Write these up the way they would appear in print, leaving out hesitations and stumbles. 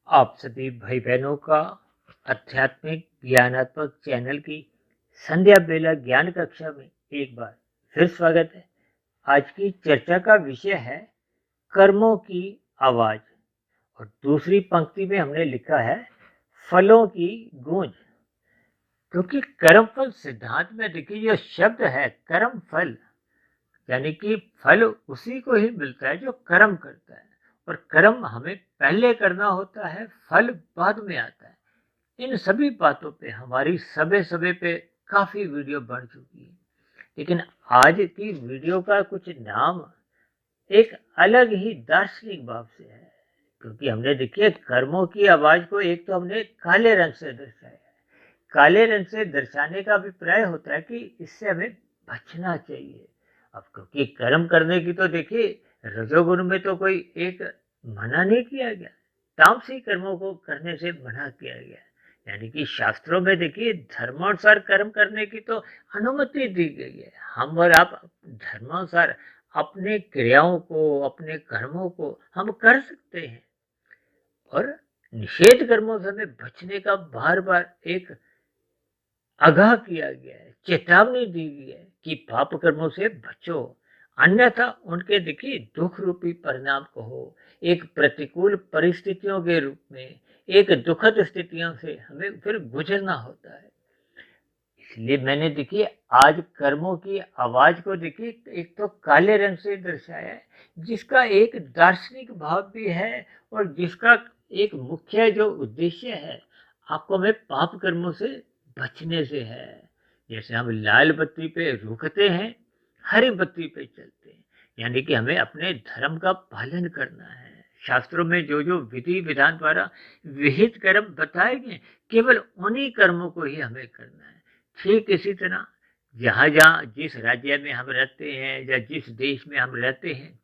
आप सभी भाई बहनों का आध्यात्मिक ज्ञानात्मक चैनल की संध्या बेला ज्ञान कक्षा में एक बार फिर स्वागत है। आज की चर्चा का विषय है कर्मों की आवाज और दूसरी पंक्ति में हमने लिखा है फलों की गूंज। क्योंकि कर्म फल सिद्धांत में देखिए जो शब्द है कर्म फल, यानी कि फल उसी को ही मिलता है जो कर्म करता है, और कर्म हमें पहले करना होता है, फल बाद में आता है। इन सभी बातों पे हमारी सबे सबे पे काफी वीडियो बन चुकी है, लेकिन आज की वीडियो का कुछ नाम एक अलग ही दार्शनिक भाव से है। क्योंकि हमने देखिए कर्मों की आवाज को एक तो हमने काले रंग से दर्शाया है। काले रंग से दर्शाने का अभिप्राय होता है कि इससे हमें बचना चाहिए। अब क्योंकि कर्म करने की तो देखिए रजोगुण में तो कोई एक मना नहीं किया गया, तामसिक कर्मों को करने से मना किया गया। यानी कि शास्त्रों में देखिए धर्मानुसार कर्म करने की तो अनुमति दी गई है। हम और आप धर्मानुसार अपने क्रियाओं को, अपने कर्मों को हम कर सकते हैं, और निषेध कर्मों से हमें बचने का बार बार एक आगाह किया गया है, चेतावनी दी गई है कि पाप कर्मों से बचो, अन्यथा उनके देखिए दुख रूपी परिणाम को हो, एक प्रतिकूल परिस्थितियों के रूप में, एक दुखद स्थितियों से हमें फिर गुजरना होता है। इसलिए मैंने देखिए आज कर्मों की आवाज को देखिए एक तो काले रंग से दर्शाया है, जिसका एक दार्शनिक भाव भी है, और जिसका एक मुख्य जो उद्देश्य है आपको हमें पाप कर्मों से बचने से है। जैसे हम लाल बत्ती पे रुकते हैं, हरी बत्ती पे चलते हैं, यानी कि हमें अपने धर्म का पालन करना है। शास्त्रों में जो जो विधि विधान द्वारा विहित कर्म बताए गए, केवल उन्हीं कर्मों को ही हमें करना है। ठीक इसी तरह जहाँ जहाँ जिस राज्य में हम रहते हैं या जिस देश में हम रहते हैं,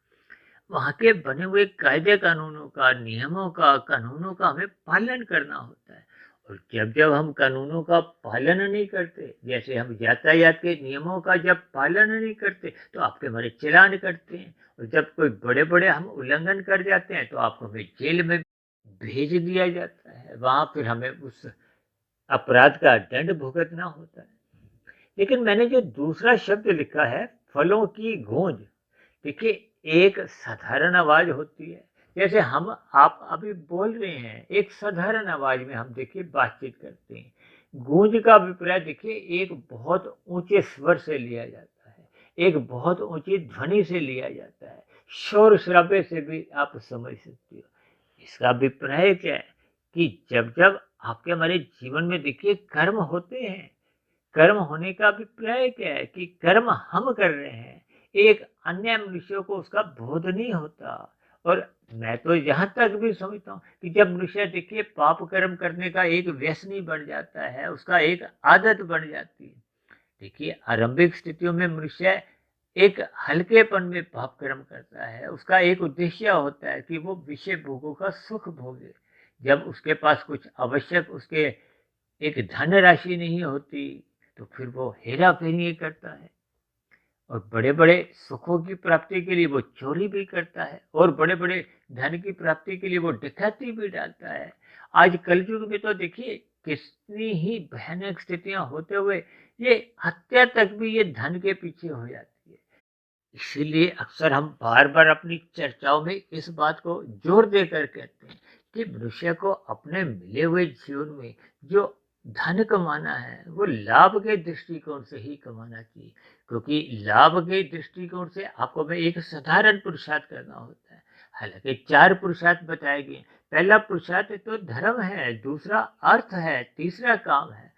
वहाँ के बने हुए कायदे कानूनों का, नियमों का, कानूनों का हमें पालन करना होता है। और जब जब हम कानूनों का पालन नहीं करते, जैसे हम यातायात के नियमों का जब पालन नहीं करते तो आपके हमारे चालान करते हैं, और जब कोई बड़े बड़े हम उल्लंघन कर जाते हैं तो आपको हमें जेल में भेज दिया जाता है, वहाँ फिर हमें उस अपराध का दंड भुगतना होता है। लेकिन मैंने जो दूसरा शब्द लिखा है फलों की गूंज, देखिए एक साधारण आवाज होती है, जैसे हम आप अभी बोल रहे हैं, एक साधारण आवाज में हम देखिए बातचीत करते हैं। गूंज का अभिप्राय देखिए एक बहुत ऊंचे स्वर से लिया जाता है, एक बहुत ऊंची ध्वनि से लिया जाता है, शोर शराबे से भी आप समझ सकते हो। इसका अभिप्राय क्या है कि जब जब आपके हमारे जीवन में देखिए कर्म होते हैं, कर्म होने का अभिप्राय क्या है कि कर्म हम कर रहे हैं, एक अन्य मनुष्य को उसका बोध नहीं होता। और मैं तो यहाँ तक भी समझता हूँ कि जब मनुष्य देखिए पाप कर्म करने का एक व्यसनी बन जाता है, उसका एक आदत बन जाती है। देखिए आरंभिक स्थितियों में मनुष्य एक हल्केपन में पाप कर्म करता है, उसका एक उद्देश्य होता है कि वो विषय भोगों का सुख भोगे। जब उसके पास कुछ आवश्यक उसके एक धन राशि नहीं होती तो फिर वो हेरा फेरी करता है, और बड़े बड़े सुखों की प्राप्ति के लिए वो चोरी भी करता है, और बड़े बड़े धन की प्राप्ति के लिए वो डकैती भी डालता है। आज कलयुग में तो देखिए कितनी ही भयानक स्थितियां होते हुए ये हत्या तक भी ये धन के पीछे हो जाती है। इसीलिए अक्सर हम बार बार अपनी चर्चाओं में इस बात को जोर देकर कहते हैं कि मनुष्य को अपने मिले हुए जीवन में जो धन कमाना है वो लाभ के दृष्टिकोण से ही कमाना चाहिए। क्योंकि लाभ के दृष्टिकोण से आपको में एक साधारण पुरुषार्थ करना होता है। हालांकि 4 पुरुषार्थ बताए गए। पहला पुरुषार्थ तो धर्म है, दूसरा अर्थ है, तीसरा काम है।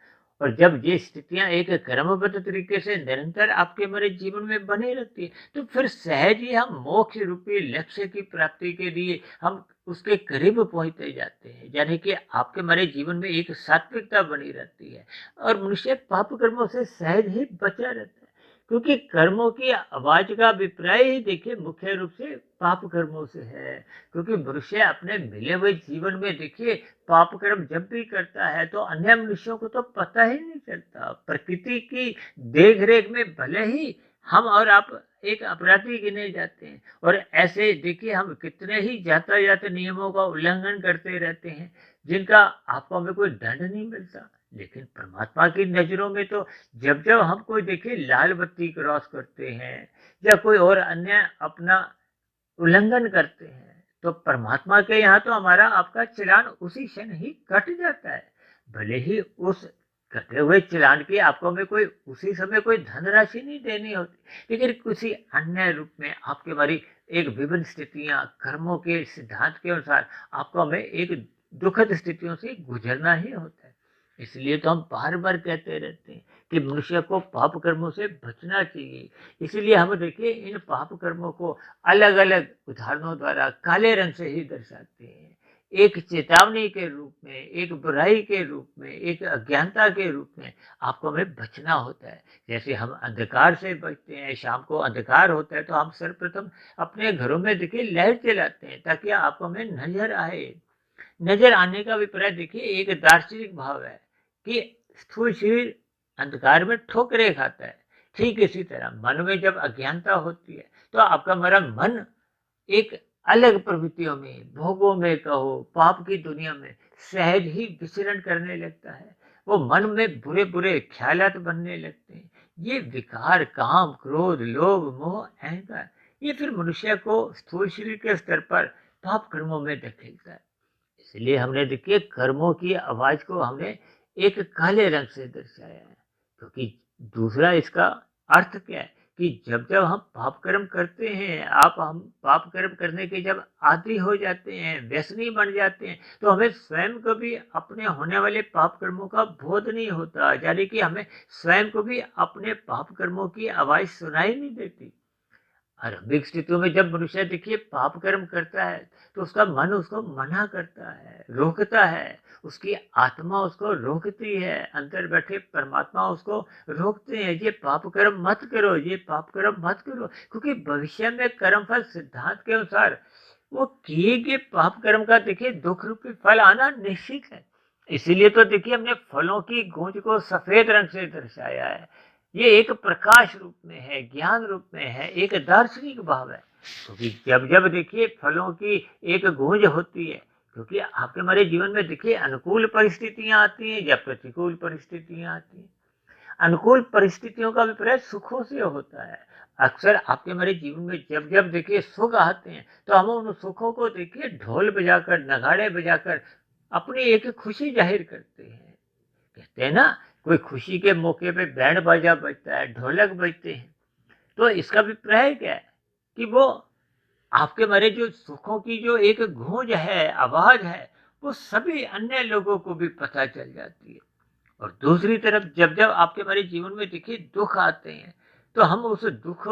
और जब ये स्थितियां एक क्रमबद्ध तरीके से निरंतर आपके हमारे जीवन में बनी रहती है तो फिर सहज ही हम मोक्ष रूपी लक्ष्य की प्राप्ति के लिए हम उसके करीब पहुंचते जाते हैं। यानी कि आपके हमारे जीवन में एक सात्विकता बनी रहती है, और मनुष्य पाप कर्मों से सहज ही बचा रहता है। क्योंकि कर्मों की आवाज का अभिप्राय ही देखिए मुख्य रूप से पाप कर्मों से है। क्योंकि मनुष्य अपने मिले हुए जीवन में देखिए पाप कर्म जब भी करता है तो अन्य मनुष्यों को तो पता ही नहीं चलता। प्रकृति की देख रेख में भले ही हम और आप एक अपराधी गिने जाते हैं। और ऐसे देखिए हम कितने ही यातायात नियमों का उल्लंघन करते रहते हैं, जिनका आपको हमें कोई दंड नहीं मिलता। लेकिन परमात्मा की नज़रों में तो जब जब हम कोई देखिए लाल बत्ती क्रॉस करते हैं या कोई और अन्य अपना उल्लंघन करते हैं, तो परमात्मा के यहाँ तो हमारा आपका चालान उसी क्षण ही कट जाता है। भले ही उस कटे हुए चालान की आपको हमें कोई उसी समय कोई धनराशि नहीं देनी होती, लेकिन किसी अन्य रूप में आपके हमारी एक विभिन्न स्थितियां कर्मों के सिद्धांत के अनुसार आपको हमें एक दुखद स्थितियों से गुजरना ही होता है। इसलिए तो हम बार बार कहते रहते हैं कि मनुष्य को पाप कर्मों से बचना चाहिए। इसलिए हम देखिए इन पाप कर्मों को अलग अलग उदाहरणों द्वारा काले रंग से ही दर्शाते हैं। एक चेतावनी के रूप में, एक बुराई के रूप में, एक अज्ञानता के रूप में आपको हमें बचना होता है। जैसे हम अंधकार से बचते हैं, शाम को अंधकार होता है तो हम सर्वप्रथम अपने घरों में देखिए लाइट जलाते हैं ताकि आपको हमें नजर आए। नजर आने का अभिप्राय देखिए एक दार्शनिक भाव है कि स्थूल शरीर अंधकार में ठोकरे खाता है। ठीक इसी तरह मन में जब अज्ञानता होती है तो आपका हमारा मन एक अलग प्रवृत्तियों में, भोगों में कहो, पाप की दुनिया में सहज ही विचरण करने लगता है। वो मन में बुरे बुरे ख्यालात बनने लगते हैं। ये विकार, काम, क्रोध, लोभ, मोह, अहंकार, ये फिर मनुष्य को स्थूल शरीर के स्तर पर पाप कर्मों में धकेलता है। इसलिए हमने देखिए कर्मों की आवाज को हमने एक काले रंग से दर्शाया है, क्योंकि दूसरा इसका अर्थ क्या है कि जब जब हम पाप कर्म करते हैं, हम पाप कर्म करने के जब आदी हो जाते हैं, व्यसनी बन जाते हैं, तो हमें स्वयं को भी अपने होने वाले पाप कर्मों का बोध नहीं होता। यानी कि हमें स्वयं को भी अपने पाप कर्मों की आवाज सुनाई नहीं देती। आरंभिक स्थितियों में जब मनुष्य देखिए पाप कर्म करता है तो उसका मन उसको मना करता है, रोकता है, उसकी आत्मा उसको रोकती है, अंदर बैठे परमात्मा उसको रोकते हैं, ये पाप कर्म मत करो, ये पाप कर्म मत करो, क्योंकि भविष्य में कर्मफल सिद्धांत के अनुसार वो किए गए पाप कर्म का देखिए दुख रूपी फल आना निश्चित है। इसीलिए तो देखिए हमने फलों की गूंज को सफेद रंग से दर्शाया है। ये एक प्रकाश रूप में है, ज्ञान रूप में है, एक दार्शनिक भाव है। क्योंकि जब जब देखिए फलों की एक गूंज होती है, क्योंकि आपके हमारे जीवन में देखिए अनुकूल परिस्थितियां आती हैं या प्रतिकूल परिस्थितियां आती हैं। अनुकूल परिस्थितियों का अभिप्राय सुखों से होता है। अक्सर आपके हमारे जीवन में जब जब देखिए सुख आते हैं तो हम उन सुखों को देखिए ढोल बजाकर, नगाड़े बजाकर अपनी एक खुशी जाहिर करते हैं। कहते हैं ना, कोई खुशी के मौके पे बैंड बाजा बजता है, ढोलक बजते हैं, तो इसका अभिप्राय क्या है कि वो आपके मारे जो सुखों की जो एक गूंज है, आवाज है, वो सभी अन्य लोगों को भी पता चल जाती है। और दूसरी तरफ जब जब आपके हमारे जीवन में देखिए दुख आते हैं तो हम उस दुख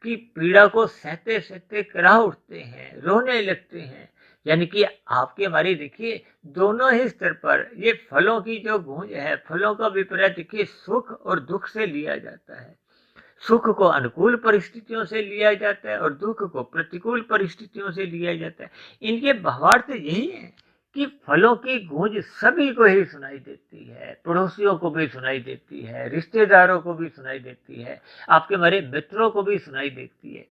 की पीड़ा को सहते सहते कराह उठते हैं, रोने लगते हैं। यानी कि आपके हमारी देखिए दोनों ही स्तर पर ये फलों की जो गूंज है, फलों का विपर्य देखिए सुख और दुख से लिया जाता है। सुख को अनुकूल परिस्थितियों से लिया जाता है और दुख को प्रतिकूल परिस्थितियों से लिया जाता है। इनके भावार्थ यही है कि फलों की गूंज सभी को ही सुनाई देती है, पड़ोसियों को भी सुनाई देती है, रिश्तेदारों को भी सुनाई देती है, आपके हमारे मित्रों को भी सुनाई देती है।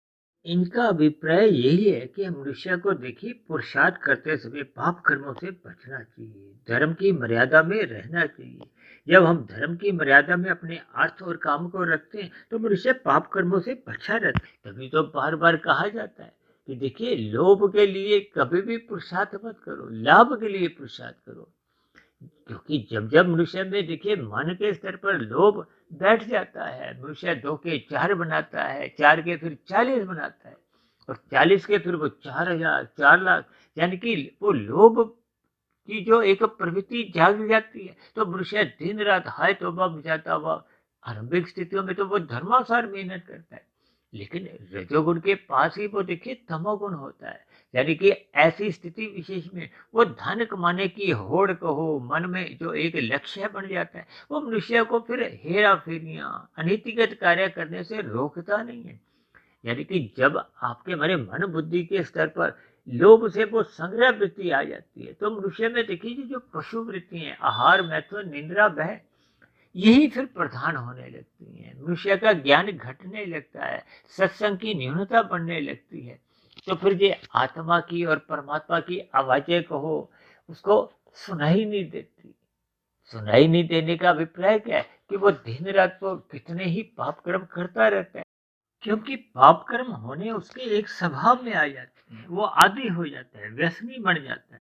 इनका अभिप्राय यही है कि मनुष्य को देखिए पुरुषार्थ करते समय पाप कर्मों से बचना चाहिए, धर्म की मर्यादा में रहना चाहिए। जब हम धर्म की मर्यादा में अपने अर्थ और काम को रखते हैं तो मनुष्य पाप कर्मों से बचा रहता है। तभी तो बार बार कहा जाता है कि देखिए लोभ के लिए कभी भी पुरुषार्थ मत करो, लाभ के लिए पुरुषार्थ करो। क्योंकि जब जब मनुष्य में देखिए मन के स्तर पर लोभ बैठ जाता है, मनुष्य 2 के 4 बनाता है, 4 के फिर 40 बनाता है और 40 के फिर वो 4000, 4 लाख, यानी कि वो लोभ की जो एक प्रवृत्ति जाग जाती है तो मनुष्य दिन रात हाय तौबा मचाता हुआ आरंभिक स्थितियों में तो वो धर्मानुसार मेहनत करता है, लेकिन रजोगुण के पास ही वो देखिए तमोगुण होता है। यानी कि ऐसी स्थिति विशेष में वो धन कमाने की होड़ कहो, मन में जो एक लक्ष्य बन जाता है, वो मनुष्य को फिर हेरा फेरियां, अनीतिगत कार्य करने से रोकता नहीं है। यानी कि जब आपके हमारे मन बुद्धि के स्तर पर लोभ से वो संग्रह वृत्ति आ जाती है तो मनुष्य में देखिए जो पशु वृत्ति है, आहार, महत्व, निंद्रा, भय, यही फिर प्रधान होने लगती हैं। मनुष्य का ज्ञान घटने लगता है, सत्संग की न्यूनता बढ़ने लगती है। तो फिर ये आत्मा की और परमात्मा की आवाजें कहो, उसको सुनाई नहीं देती। सुनाई नहीं देने का अभिप्राय क्या है कि वो दिन रात तो कितने ही पाप कर्म करता रहता है, क्योंकि पाप कर्म होने उसके एक स्वभाव में आ जाते हैं, वो आदी हो जाता है, व्यसनी बन जाता है,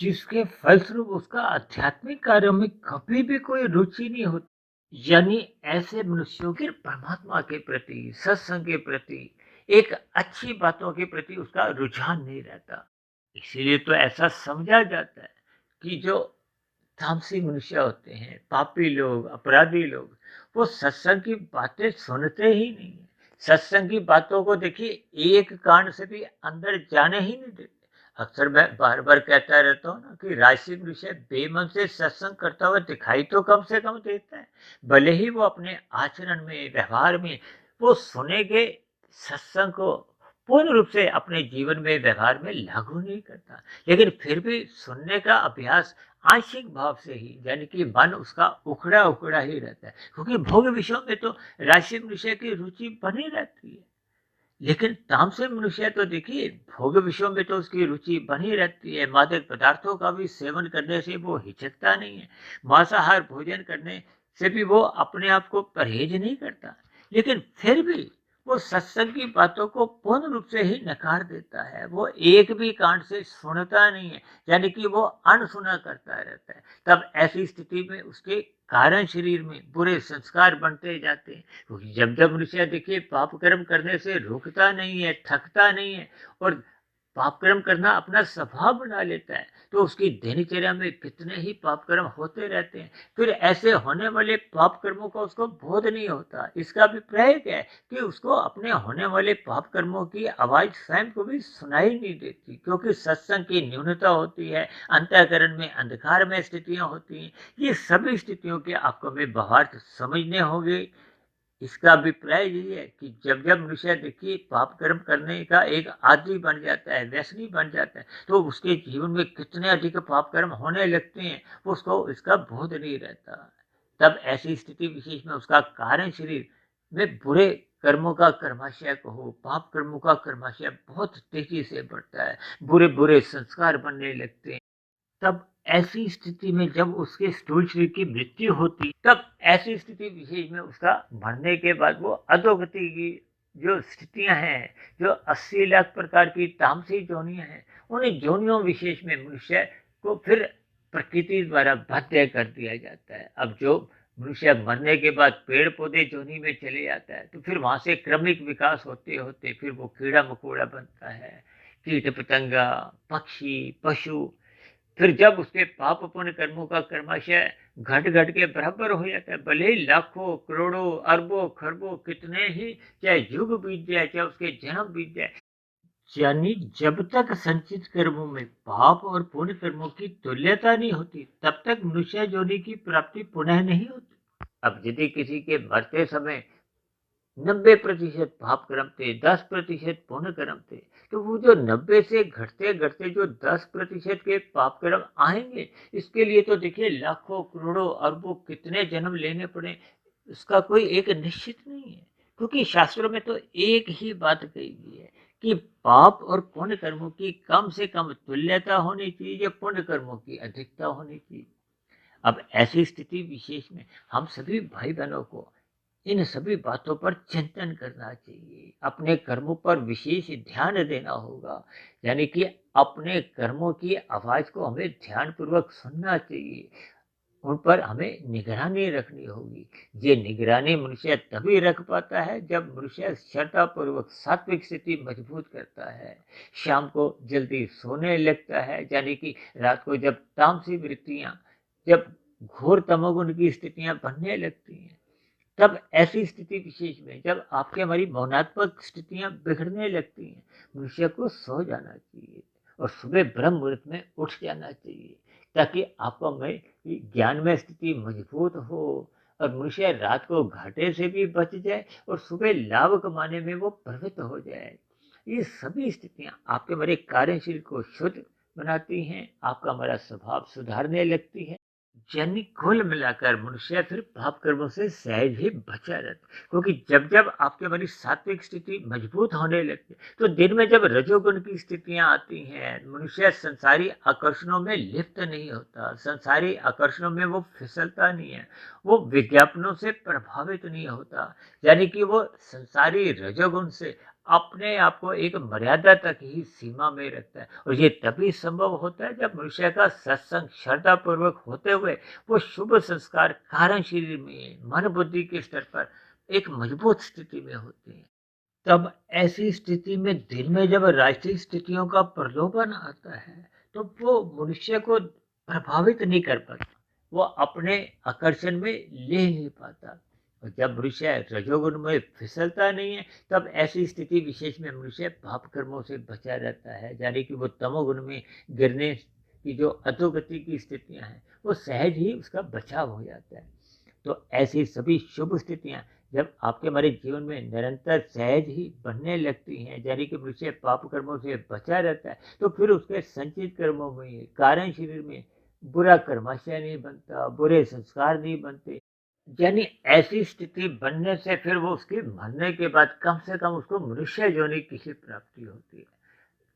जिसके फलस्वरूप उसका आध्यात्मिक कार्यों में कभी भी कोई रुचि नहीं होती। यानी ऐसे मनुष्यों के परमात्मा के प्रति, सत्संग के प्रति, एक अच्छी बातों के प्रति उसका रुझान नहीं रहता। इसीलिए तो ऐसा समझा जाता है कि जो तामसी मनुष्य होते हैं, पापी लोग, अपराधी लोग, वो सत्संग की बातें सुनते ही नहीं है। सत्संग की बातों को देखिए एक कान से भी अंदर जाने ही नहीं देते। अक्सर मैं बार बार कहता रहता हूँ ना कि राशि मनुष्य बेमन से सत्संग करता हुआ दिखाई तो कम से कम देता है, भले ही वो अपने आचरण में, व्यवहार में वो सुने गए सत्संग को पूर्ण रूप से अपने जीवन में, व्यवहार में लागू नहीं करता, लेकिन फिर भी सुनने का अभ्यास आंशिक भाव से ही, यानी कि मन उसका उखड़ा उखड़ा ही रहता है, क्योंकि भोग विषयों में तो राशि मनुष्य की रुचि बनी रहती है। लेकिन तामसिक मनुष्य तो देखिए भोग विषयों में तो उसकी रुचि बनी रहती है, मादक पदार्थों का भी सेवन करने से वो हिचकता नहीं है, मांसाहार भोजन करने से भी वो अपने आप को परहेज नहीं करता, लेकिन फिर भी वो सत्संग की बातों को पूर्ण रूप से ही नकार देता है। वो एक भी कान से सुनता नहीं है, यानी कि वो अनसुना करता रहता है। तब ऐसी स्थिति में उसके कारण शरीर में बुरे संस्कार बनते जाते हैं, क्योंकि जब जब मनुष्य देखिए पाप कर्म करने से रुकता नहीं है, थकता नहीं है और पाप कर्म करना अपना स्वभाव बना लेता है, तो उसकी दिनचर्या में कितने ही पाप कर्म होते रहते हैं। फिर ऐसे होने वाले पाप कर्मों का उसको बोध नहीं होता। इसका अभिप्राय क्या है कि उसको अपने होने वाले पाप कर्मों की आवाज स्वयं को भी सुनाई नहीं देती, क्योंकि सत्संग की न्यूनता होती है, अंतःकरण में अंधकार में स्थितियां होती हैं। ये सभी स्थितियों के आपको हमें भावार्थ समझने होंगे। इसका अभिप्राय यही है कि जब जब मनुष्य देखिए पाप कर्म करने का एक आदी बन जाता है, व्यसनी बन जाता है, तो उसके जीवन में कितने अधिक पाप कर्म होने लगते हैं, उसको इसका बोध नहीं रहता। तब ऐसी स्थिति विशेष में उसका कारण शरीर में बुरे कर्मों का कर्माशय कहो, पाप कर्मों का कर्माशय बहुत तेजी से बढ़ता है, बुरे बुरे संस्कार बनने लगते हैं। तब ऐसी स्थिति में जब उसके स्थूल शरीर की मृत्यु होती, तब ऐसी स्थिति विशेष में उसका मरने के बाद वो अधोगति की जो स्थितियां हैं, जो 80 लाख प्रकार की तामसी जोनियां हैं, उन्हीं जोनियों विशेष में मनुष्य को फिर प्रकृति द्वारा बाध्य कर दिया जाता है। अब जो मनुष्य मरने के बाद पेड़ पौधे जोनी में चले जाता है, तो फिर वहां से क्रमिक विकास होते होते फिर वो कीड़ा मकोड़ा बनता है, कीट पतंगा, पक्षी, पशु। फिर जब उसके पाप पुण्य कर्मों का कर्माशय घट घट के बराबर हो जाता है, भले ही लाखों करोड़ों अरबों खरबों कितने ही चाहे युग बीत जाए, चाहे उसके जन्म बीत जाए, यानी जब तक संचित कर्मों में पाप और पुण्य कर्मों की तुल्यता नहीं होती, तब तक मनुष्य योनि की प्राप्ति पुनः नहीं होती। अब यदि किसी के मरते समय 90% पाप कर्म थे, 10% पुण्य कर्म थे, तो वो जो 90 से घटते घटते जो 10% के पाप कर्म आएंगे, इसके लिए तो देखिए लाखों करोड़ों अरबों कितने जन्म लेने पड़े, उसका कोई एक निश्चित नहीं है। क्योंकि शास्त्रों में तो एक ही बात कही गई है कि पाप और पुण्य कर्मों की कम से कम तुल्यता होनी चाहिए, पुण्य कर्मों की अधिकता होनी चाहिए। अब ऐसी स्थिति विशेष में हम सभी भाई बहनों को इन सभी बातों पर चिंतन करना चाहिए, अपने कर्मों पर विशेष ध्यान देना होगा, यानी कि अपने कर्मों की आवाज को हमें ध्यानपूर्वक सुनना चाहिए, उन पर हमें निगरानी रखनी होगी। ये निगरानी मनुष्य तभी रख पाता है जब मनुष्य श्रद्धापूर्वक सात्विक स्थिति मजबूत करता है, शाम को जल्दी सोने लगता है, यानी कि रात को जब तामसी वृत्तियां, जब घोर तमोगुण की स्थितियां बनने लगती हैं, तब ऐसी स्थिति विशेष में जब आपके हमारी भावनात्मक स्थितियां बिगड़ने लगती हैं, मनुष्य को सो जाना चाहिए और सुबह ब्रह्म मुहूर्त में उठ जाना चाहिए, ताकि आपको में ज्ञान में स्थिति मजबूत हो और मनुष्य रात को घाटे से भी बच जाए और सुबह लाभ कमाने में वो प्रवृत्त हो जाए। ये सभी स्थितियां आपके हमारे कार्यशील को शुद्ध बनाती हैं, आपका हमारा स्वभाव सुधारने लगती है। यानी कुल मिलाकर मनुष्य फिर पाप कर्मों से सहज ही बचा रहता है, क्योंकि जब जब आपके हमारी सात्विक स्थिति मजबूत होने लगती है तो दिन में जब रजोगुण की स्थितियां आती हैं, मनुष्य संसारी आकर्षणों में लिप्त नहीं होता, संसारी आकर्षणों में वो फिसलता नहीं है, वो विज्ञापनों से प्रभावित नहीं होता, यानी कि वो संसारी रजोगुण से अपने आप को एक मर्यादा तक ही सीमा में रखता है। और ये तभी संभव होता है जब मनुष्य का सत्संग श्रद्धा पूर्वक होते हुए वो शुभ संस्कार कारण शरीर में मन बुद्धि के स्तर पर एक मजबूत स्थिति में होते हैं। तब ऐसी स्थिति में दिन में जब राष्ट्रीय स्थितियों का प्रलोभन आता है तो वो मनुष्य को प्रभावित नहीं कर पाता, वो अपने आकर्षण में ले नहीं पाता। और जब मनुष्य रजोगुण में फिसलता नहीं है तब ऐसी स्थिति विशेष में मनुष्य पाप कर्मों से बचा रहता है, यानी कि वो तमोगुण में गिरने की जो अधोगति की स्थितियां हैं वो सहज ही उसका बचाव हो जाता है। तो ऐसी सभी शुभ स्थितियां जब आपके हमारे जीवन में निरंतर सहज ही बनने लगती हैं, यानी कि मनुष्य पाप कर्मों से बचा रहता है, तो फिर उसके संचित कर्मों में कारण शरीर में बुरा कर्माशय नहीं बनता, बुरे संस्कार नहीं बनते। यानी ऐसी स्थिति बनने से फिर वो उसके मरने के बाद कम से कम उसको मनुष्य योनि की ही प्राप्ति होती है,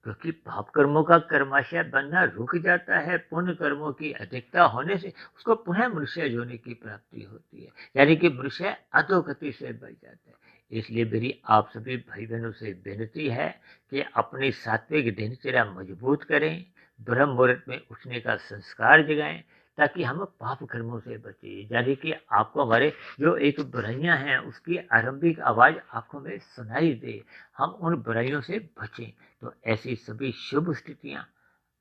क्योंकि पाप कर्मों का कर्माशय बनना रुक जाता है, पुण्य कर्मों की अधिकता होने से उसको पुनः मनुष्य योनि की प्राप्ति होती है, यानी कि मनुष्य अधोगति से बच जाता है। इसलिए मेरी आप सभी भाई बहनों से विनती है कि अपनी सात्विक दिनचर्या मजबूत करें, ब्रह्म मुहूर्त में उठने का संस्कार जगाएं, ताकि हम पाप कर्मों से बचें, यानी कि आपको हमारे जो एक बुराइयां हैं उसकी आरंभिक आवाज़ आंखों में सुनाई दे, हम उन बुराइयों से बचें। तो ऐसी सभी शुभ स्थितियां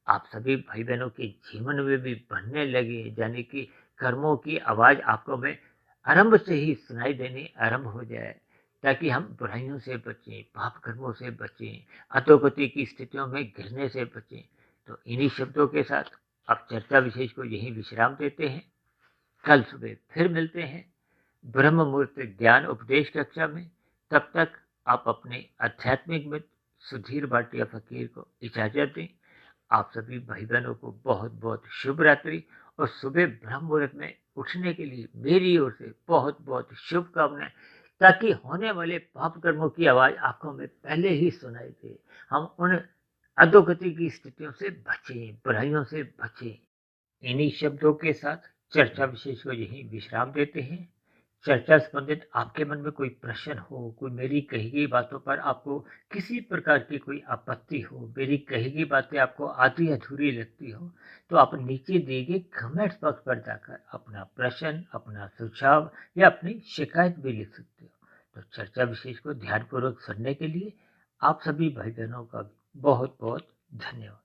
आप सभी भाई बहनों के जीवन में भी बनने लगे, यानी कि कर्मों की आवाज़ आपको में आरंभ से ही सुनाई देनी आरंभ हो जाए, ताकि हम बुराइयों से बचें, पाप कर्मों से बचें, अधोगति की स्थितियों में गिरने से बचें। तो इन्हीं शब्दों के साथ अब चर्चा विशेष को यहीं विश्राम देते हैं। कल सुबह फिर मिलते हैं ब्रह्म मुहूर्त ज्ञान उपदेश कक्षा में। तब तक आप अपने आध्यात्मिक मित्र सुधीर भाटिया फकीर को इजाजत दें। आप सभी भाई बहनों को बहुत बहुत शुभ रात्रि, और सुबह ब्रह्म मुहूर्त में उठने के लिए मेरी ओर से बहुत बहुत शुभकामनाएं, ताकि होने वाले पाप कर्मों की आवाज़ आंखों में पहले ही सुनाई दे, हम उन अधोगति की स्थितियों से बचें, बुराइयों से बचें। इन्हीं शब्दों के साथ चर्चा विशेष को यहीं विश्राम देते हैं। चर्चा संबंधित आपके मन में कोई प्रश्न हो, कोई मेरी कही गई बातों पर आपको किसी प्रकार की कोई आपत्ति हो, मेरी कही गई बातें आपको आधी अधूरी लगती हो, तो आप नीचे दिए गए कमेंट्स बॉक्स पर जाकर अपना प्रश्न, अपना सुझाव या अपनी शिकायत भी लिख सकते हो। तो चर्चा विशेष को ध्यानपूर्वक सुनने के लिए आप सभी भाई बहनों का बहुत बहुत धन्यवाद।